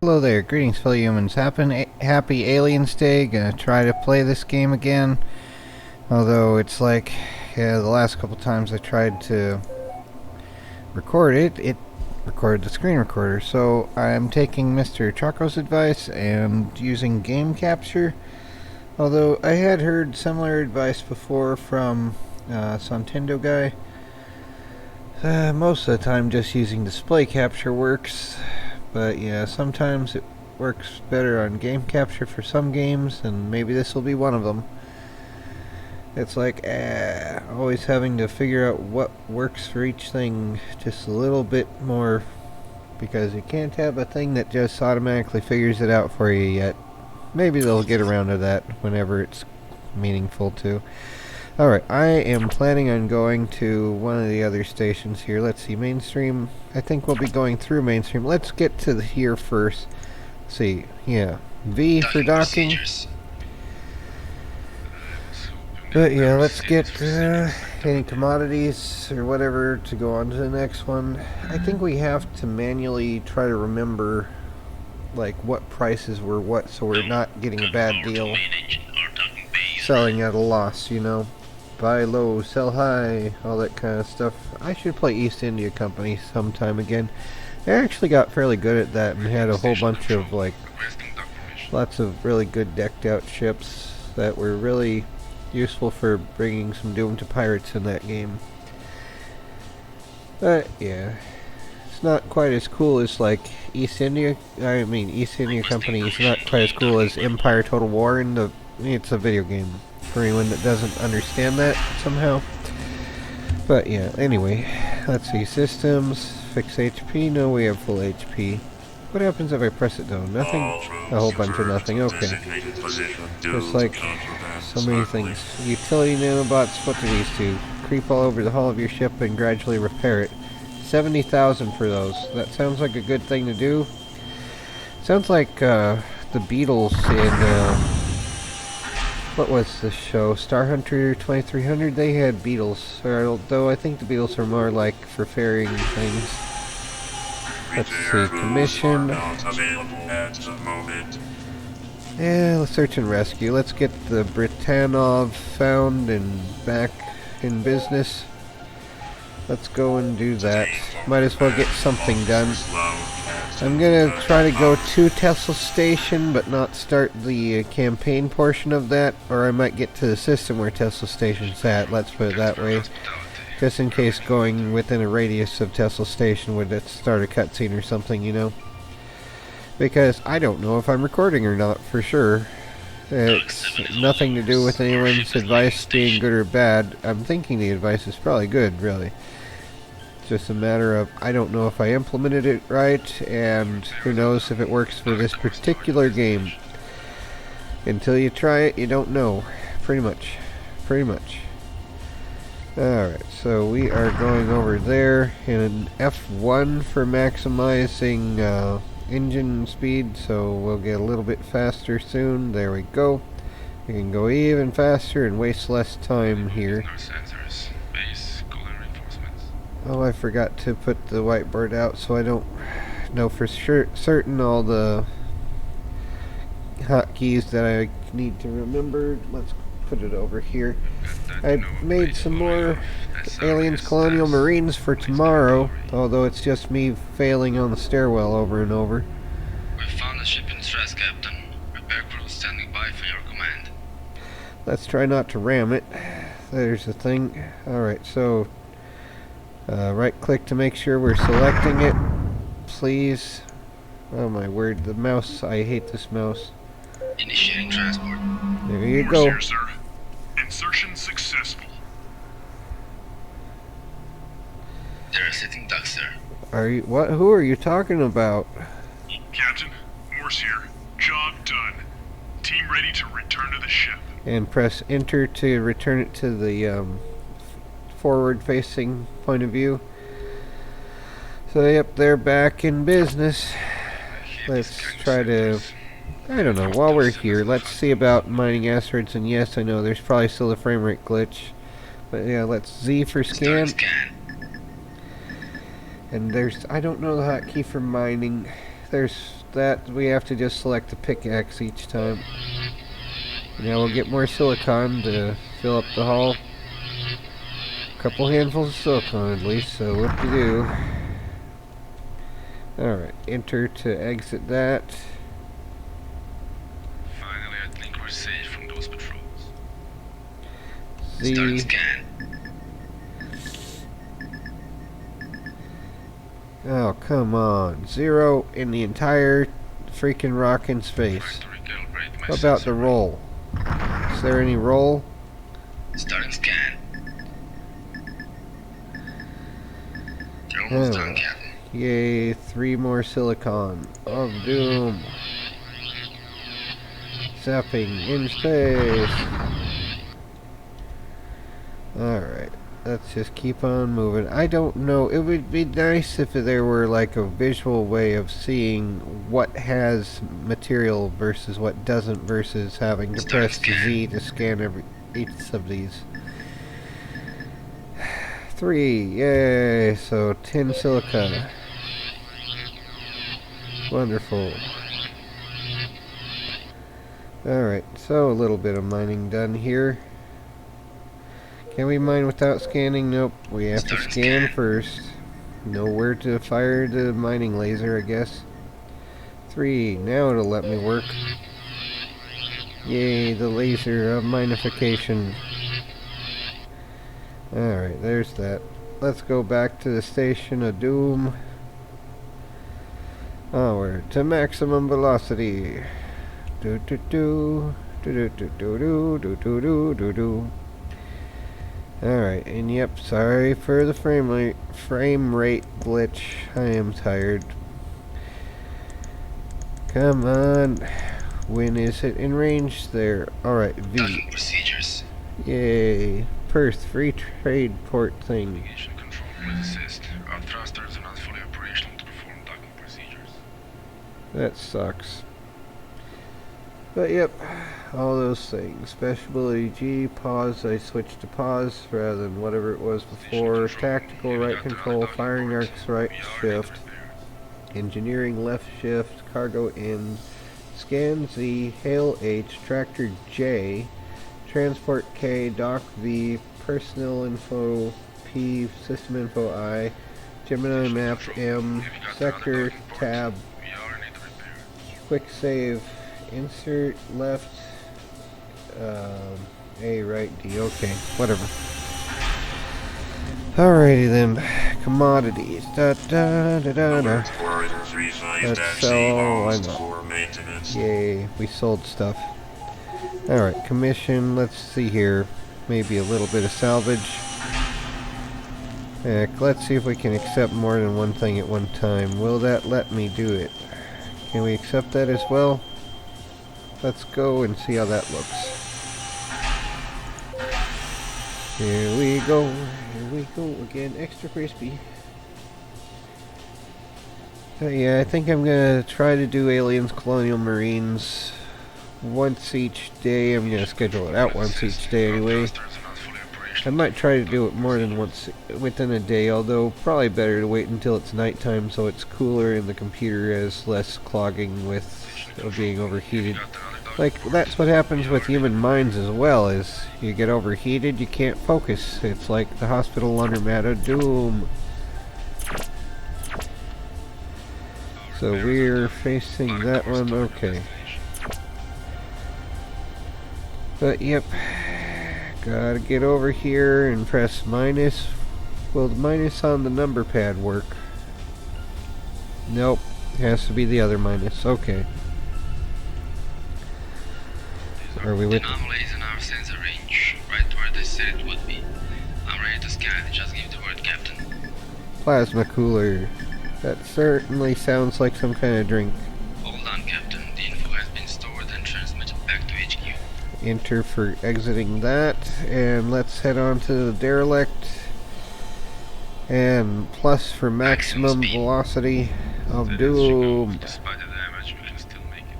Hello there, greetings fellow humans. Happy Aliens Day. Gonna try to play this game again. Although it's like, yeah, the last couple times I tried to record it, it recorded the screen recorder. So I'm taking Mr. Choco's advice and using game capture. Although I had heard similar advice before from Sontendo guy. Most of the time just using display capture works. But yeah, sometimes it works better on game capture for some games, and maybe this will be one of them. It's like, always having to figure out what works for each thing just a little bit more, because you can't have a thing that just automatically figures it out for you yet. Maybe they'll get around to that whenever it's meaningful to. Alright, I am planning on going to one of the other stations here. Let's see, mainstream. I think we'll be going through mainstream. Let's get to here first. Let's see, yeah. V for docking. But yeah, let's get any commodities or whatever to go on to the next one. I think we have to manually try to remember like what prices were what, so we're not getting a bad deal. Selling at a loss, you know. Buy low, sell high, all that kind of stuff. I should play East India Company sometime again. I actually got fairly good at that and had a whole bunch of like lots of really good decked out ships that were really useful for bringing some doom to pirates in that game. But yeah, it's not quite as cool as like East India Company is not quite as cool as Empire Total War in the it's a video game for anyone that doesn't understand that somehow. But yeah, anyway, let's see, systems, fix HP, no, we have full HP. What happens if I press it down? Nothing? A whole bunch of nothing, okay. Just like so many things. Utility nanobots, what do these do? Creep all over the hull of your ship and gradually repair it. 70,000 for those. That sounds like a good thing to do. Sounds like the Beatles in what was the show? Star Hunter 2300? They had Beatles, although I think the Beatles are more like for ferrying things. Let's see, commission. Yeah, let's search and rescue. Let's get the Britanov found and back in business. Let's go and do that. Might as well get something done. I'm gonna try to go to Tesla Station, but not start the campaign portion of that, or I might get to the system where Tesla Station's at, let's put it that way. Just in case going within a radius of Tesla Station would start a cutscene or something, you know? Because I don't know if I'm recording or not, for sure. It's nothing to do with anyone's advice being good or bad. I'm thinking the advice is probably good, really. Just a matter of I don't know if I implemented it right, and who knows if it works for this particular game. Until you try it, you don't know. Pretty much. Alright, so we are going over there in an F1 for maximizing engine speed, so we'll get a little bit faster soon. There we go. We can go even faster and waste less time here. Oh, I forgot to put the whiteboard out, so I don't know for certain all the hotkeys that I need to remember. Let's put it over here. I made some more Aliens Colonial Marines for tomorrow, although it's just me failing on the stairwell over and over. We found a ship in stress, Captain. Repair crew standing by for your command. Let's try not to ram it. There's the thing. Alright, so right click to make sure we're selecting it, please. Oh my word, the mouse, I hate this mouse. Initiating transport. There you go. Here, sir. Insertion successful. There are sitting ducks, sir. Are you, what, who are you talking about? Captain, Morse here. Job done. Team ready to return to the ship. And press enter to return it to the forward facing point of view. So yep, they're back in business. Let's try to, I don't know, while we're here, let's see about mining asteroids. And yes, I know there's probably still a frame rate glitch, but yeah, let's Z for scan. And there's, I don't know the hotkey for mining. There's that, we have to just select the pickaxe each time. Now we'll get more silicon to fill up the hull. A couple handfuls of silicon at least, so whoop-de-doo. Alright, enter to exit that. Finally, I think we're safe from those patrols. Z. Start scan. Oh, come on. 0 in the entire freaking rock in space. Trying to recalibrate my How about sensor the roll? Is there any roll? Starting scan. You're almost done, Captain. Yay, 3 more silicon of doom. Zapping in space. Alright, let's just keep on moving. I don't know, it would be nice if there were like a visual way of seeing what has material versus what doesn't, versus having to press Z to scan each of these. 3, yay, so 10 silica. Wonderful. Alright, so a little bit of mining done here. Can we mine without scanning? Nope, we have to scan first. Know where to fire the mining laser, I guess. 3, now it'll let me work. Yay, the laser of minification. Alright, there's that. Let's go back to the Station of Doom. Onward to maximum velocity. Do do do do do do do do do do do do. Alright, and yep, sorry for the frame rate glitch. I am tired. Come on. When is it in range there? Alright, V. Docking procedures. Yay. Perth Free Trade Port thing. Navigation control will assist. Our thrusters are not fully operational to perform docking procedures. That sucks. But yep, all those things. Special ability G, pause, I switched to pause rather than whatever it was before. Tactical right control, firing arcs right shift. Engineering left shift, cargo in. Scan Z, hail H, tractor J. Transport K, dock V, personnel info P, system info I, Gemini map M, sector tab, quick save, insert left, A right D, okay, whatever. Alrighty then, commodities, That's all I know. Yay, we sold stuff. Alright, commission, let's see here. Maybe a little bit of salvage. Heck, let's see if we can accept more than one thing at one time. Will that let me do it? Can we accept that as well? Let's go and see how that looks. Here we go again, extra crispy. Yeah, I think I'm gonna try to do Aliens Colonial Marines once each day. I'm gonna schedule it out once each day anyway. I might try to do it more than once within a day, although probably better to wait until it's nighttime so it's cooler and the computer has less clogging with being overheated. Like, that's what happens with human minds as well, is you get overheated, you can't focus. It's like the hospital laundromat of doom. So we're facing that one, okay. But yep, gotta get over here and press minus. Will the minus on the number pad work? Nope, has to be the other minus, okay. Are we with anomalies in our sensor range, right where they said it would be. I'm ready to scan, just give the word, Captain. plasma cooler? That certainly sounds like some kind of drink. Hold on, Captain. The info has been stored and transmitted back to HQ. Enter for exiting that, and let's head on to the derelict. And plus for maximum velocity of doom. Despite the damage, we can still make it.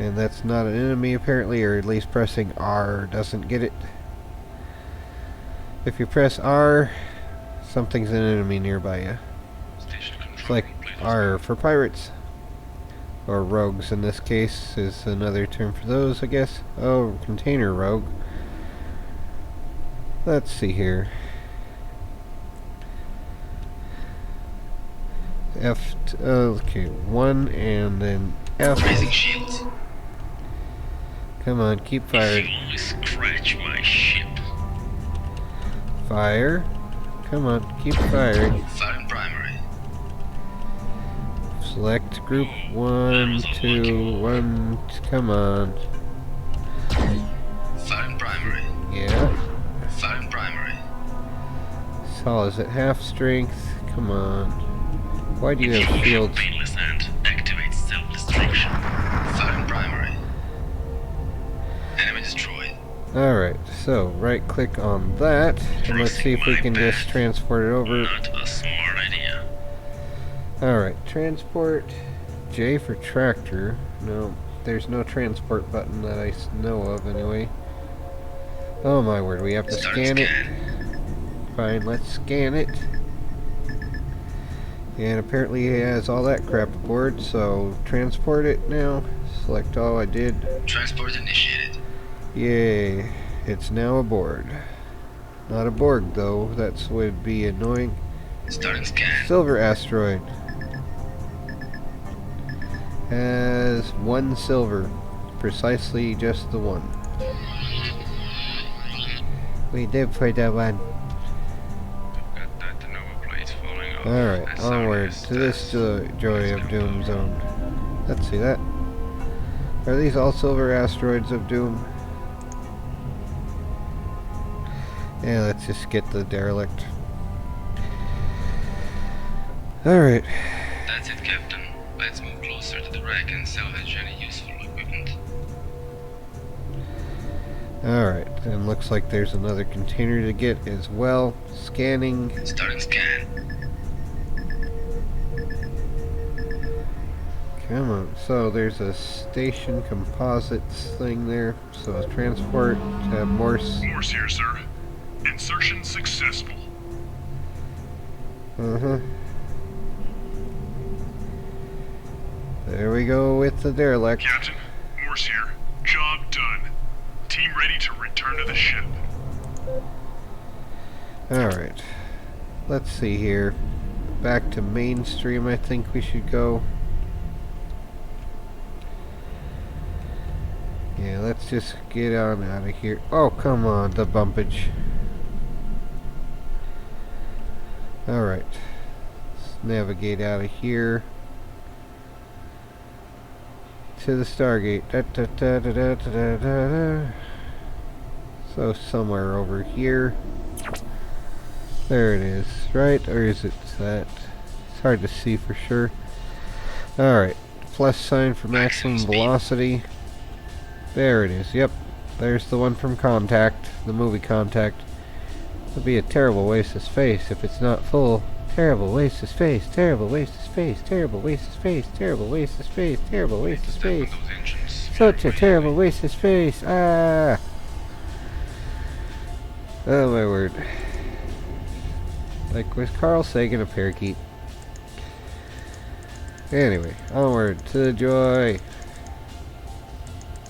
And that's not an enemy apparently, or at least pressing R doesn't get it. If you press R, something's an enemy nearby you. It's like R for pirates. or rogues in this case is another term for those, I guess. Oh, container rogue. Let's see here. F, okay, 1 and then F. Raising shields. Come on, keep If firing. you only scratch my ship. Fire. Come on, keep firing. Firing primary. Select group 1, 2, 1, come on. Firing primary. Yeah. Firing primary. So is it half strength? Come on. Why do you have shields? Painless and activate self-destruction. Firing primary. Enemy destroyed. Alright, so right click on that, and let's see if we can just transport it over. Not a smart idea. Alright, transport. J for tractor. No, there's no transport button that I know of anyway. Oh my word, we have to scan it. Fine, let's scan it. And apparently he has all that crap aboard, so transport it now. Select all, I did. Transport initiated. Yay, it's now aboard. Not a Borg though, that would be annoying. Starting scan. Silver asteroid. Has 1 silver. Precisely just the 1. We did for the 1. Got that Nova plate falling off. Alright, onward to this joy of Doom zone. Let's see that. Are these all silver asteroids of Doom? Yeah, let's just get the derelict. Alright. That's it, Captain. Let's move closer to the wreck and salvage any useful equipment. Alright, and looks like there's another container to get as well. Scanning. Starting scan. Come on. So there's a station composites thing there. So transport, Morse. Morse here, sir. Insertion successful. Uh-huh. There we go with the derelict. Captain, Morse here. Job done. Team ready to return to the ship. Alright. Let's see here. Back to mainstream, I think we should go. Yeah, let's just get on out of here. Oh, come on, the bumpage. Alright. Let's navigate out of here. To the Stargate. Da, da, da, da, da, da, da, da. So somewhere over here. There it is, right? Or is it that? It's hard to see for sure. Alright. Plus sign for maximum velocity. There it is, yep. There's the one from Contact, the movie Contact. It'll be a terrible waste of space if it's not full. Terrible waste of space, terrible waste of space, terrible waste of space, terrible waste of space, terrible waste of space. Such a terrible waste of space. Ah! Oh my word. Like with Carl Sagan, a parakeet. Anyway, onward to the joy.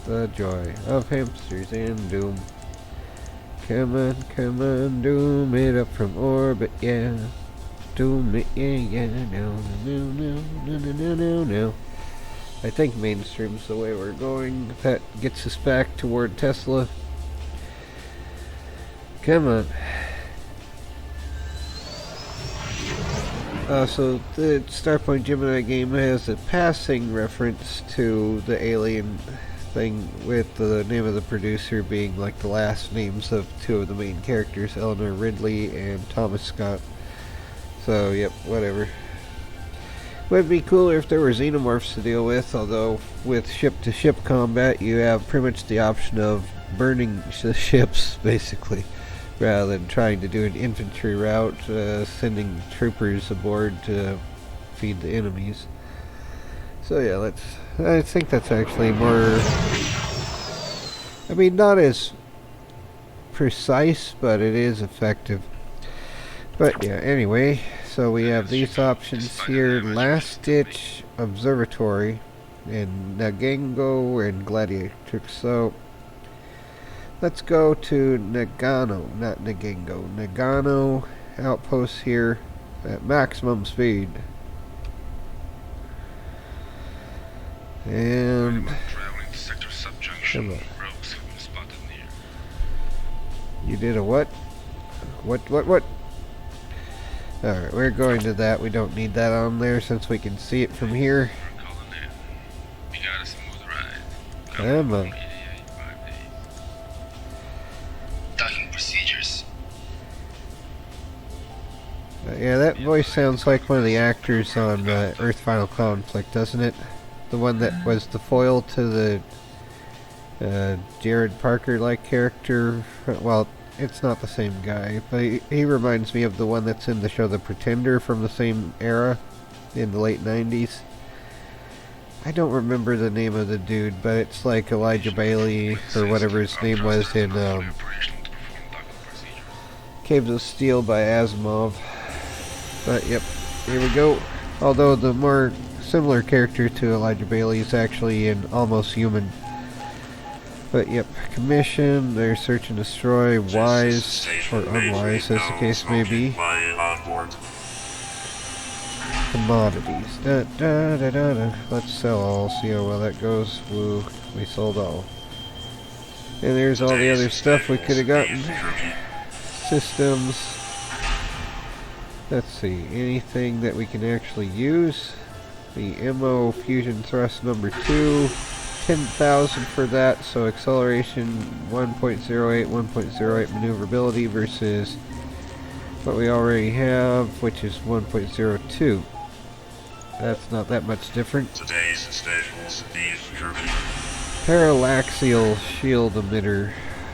The joy of hamsters and Doom. Come on, Doom it up from orbit, yeah. Doom it, yeah, no. I think mainstream's the way we're going. That gets us back toward Tesla. Come on. So the Starpoint Gemini game has a passing reference to the Alien thing, with the name of the producer being like the last names of 2 of the main characters, Eleanor Ridley and Thomas Scott. So, yep, whatever. Would be cooler if there were xenomorphs to deal with, although with ship-to-ship combat you have pretty much the option of burning the ships, basically, rather than trying to do an infantry route, sending troopers aboard to feed the enemies. So yeah, I think that's actually more, I mean, not as precise, but it is effective. But yeah, anyway, so we have these options here. Last Ditch Observatory. and Nagengo and Gladiatrix. So let's go to Nagano, not Nagengo. Nagano outpost here at maximum speed. And Traveling to sector subjunction. come on. Rogues have been spotted near. You did a what? What? Alright, we're going to that. We don't need that on there since we can see it from here. We're calling in. We got a smooth ride. Come on. 88, 5 days. Docking procedures. Yeah, that voice sounds like one of the actors on Earth Final Conflict, doesn't it? The one that was the foil to the Jared Parker-like character. Well, it's not the same guy, but he reminds me of the one that's in the show The Pretender from the same era in the late 90s. I don't remember the name of the dude, but it's like Elijah Bailey or whatever his name was in Caves of Steel by Asimov. But yep, here we go. Although the more similar character to Elijah Bailey is actually an Almost Human. But yep, commission, they're search and destroy, wise or unwise as the case may be. Commodities. Let's sell all, see how well that goes. Woo, we sold all. And there's all the other stuff we could have gotten. Systems. Let's see, anything that we can actually use. The MO Fusion Thrust number 2. 10,000 for that, so acceleration 1.08, 1.08 maneuverability versus what we already have, which is 1.02. That's not that much different. Today's stations, Parallaxial shield emitter,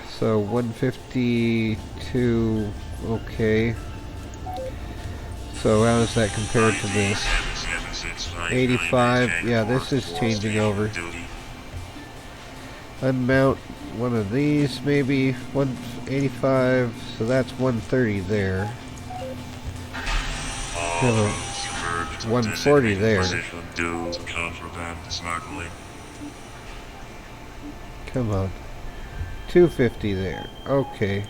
so 152, okay. So how does that compare to this? 85, yeah, this is changing over. Unmount one of these, maybe 185, so that's 130 there. 140 there. Come on. 250 there. Okay.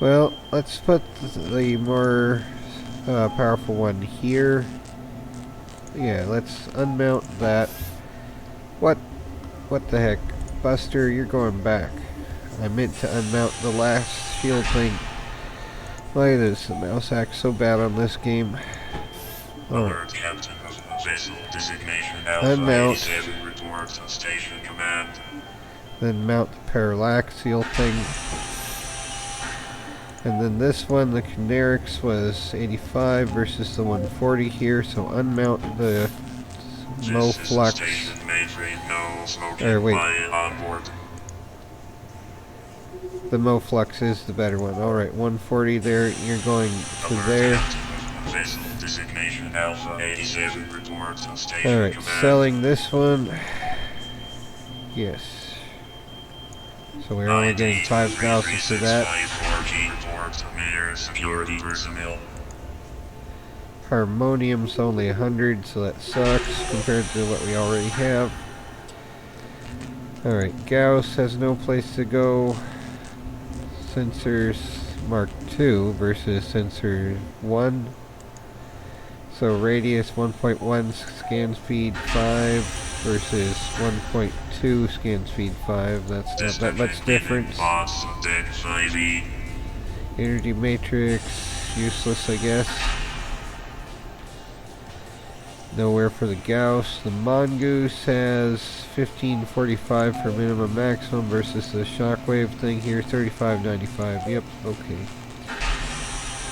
Well, let's put the more powerful one here. Yeah, let's unmount that. What the heck? Buster, you're going back. I meant to unmount the last shield thing. Look at this, the mouse acts so bad on this game. Oh. Unmount. Then mount the parallaxial thing. And then this one, the Kinetics was 85 versus the 140 here, so unmount the Moflux. Or wait. The Moflux is the better one. Alright, 140 there, you're going to there. Alright, selling this one. Yes. So we're only getting 5,000 for that. Harmonium's only 100, so that sucks compared to what we already have. Alright, Gauss has no place to go. Sensors Mark II versus Sensor 1. So radius 1.1 scan speed 5 versus 1.2 scan speed 5. That's not that much difference. Energy matrix, useless I guess. Nowhere for the Gauss. The Mongoose has 1545 for minimum maximum versus the Shockwave thing here, 3595. Yep, okay.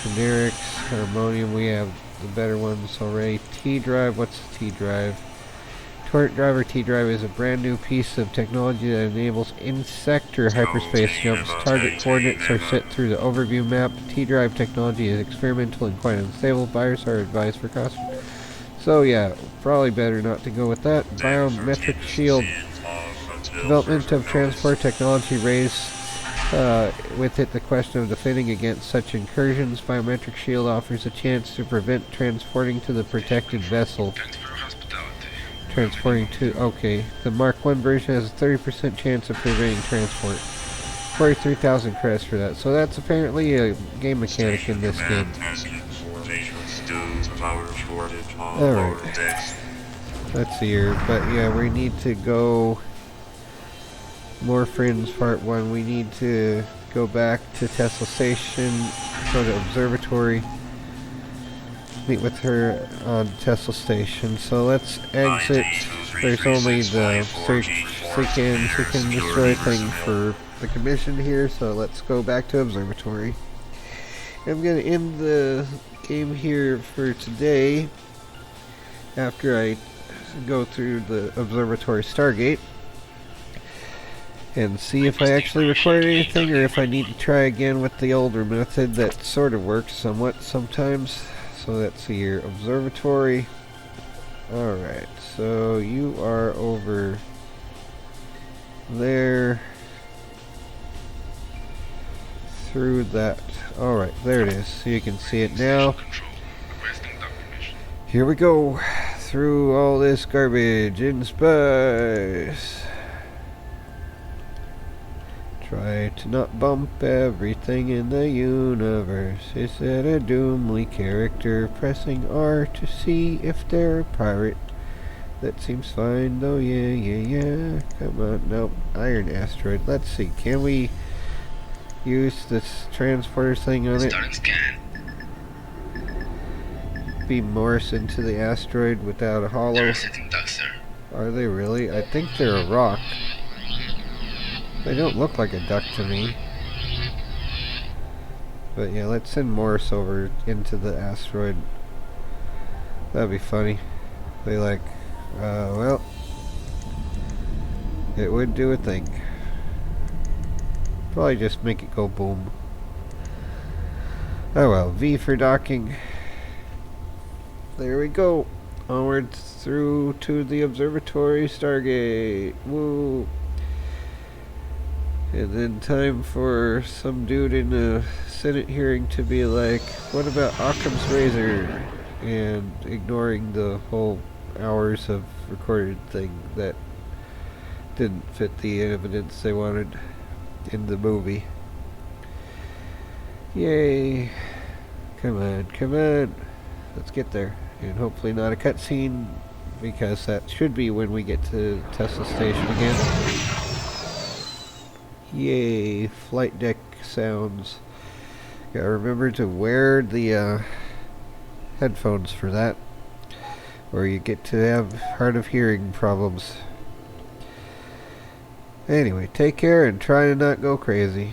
Generics, Harmonium, we have the better ones already. T-Drive, what's the T-Drive? Torrent Driver T-Drive is a brand new piece of technology that enables in-sector hyperspace jumps. Target coordinates are set through the overview map. T-Drive technology is experimental and quite unstable. Buyers are advised for caution. So yeah, probably better not to go with that. Biometric shield. Development of transport technology raised with it the question of defending against such incursions. Biometric shield offers a chance to prevent transporting to the protected vessel. Transporting to... Okay. The Mark 1 version has a 30% chance of preventing transport. 43,000 credits for that. So that's apparently a game mechanic in this game. Alright. Let's see here. But yeah, we need to go... More Friends Part 1. We need to go back to Tesla Station, go to Observatory, meet with her on Tesla Station. So let's exit. There's only the seek and destroy thing for the commission here, so let's go back to Observatory. I'm going to end the game here for today after I go through the Observatory Stargate and see if I actually recorded anything or if I need to try again with the older method that sort of works somewhat sometimes. So let's see here, Observatory. Alright, so you are over there through that. Alright, there it is. So you can see it now. Here we go through all this garbage in space. Try to not bump everything in the universe. Is that a doomly character? Pressing R to see if they're a pirate. That seems fine though, yeah. Come on, nope. Iron asteroid. Let's see, can we use this transporter thing on it? Starting scan. Beam Morse into the asteroid without a hollow. They're sitting ducks, sir. Are they really? I think they're a rock. They don't look like a duck to me. But yeah, let's send Morse over into the asteroid. That'd be funny. They like, well, it would do a thing. Probably just make it go boom. Oh well, V for docking. There we go. Onward through to the Observatory Stargate. Woo! And then time for some dude in a Senate hearing to be like, what about Occam's razor? And ignoring the whole hours of recorded thing that didn't fit the evidence they wanted in the movie. Yay. Come on. Let's get there. And hopefully not a cutscene, because that should be when we get to Tesla Station again. Yay, flight deck sounds. Gotta remember to wear the headphones for that, or you get to have hard of hearing problems. Anyway, take care and try to not go crazy.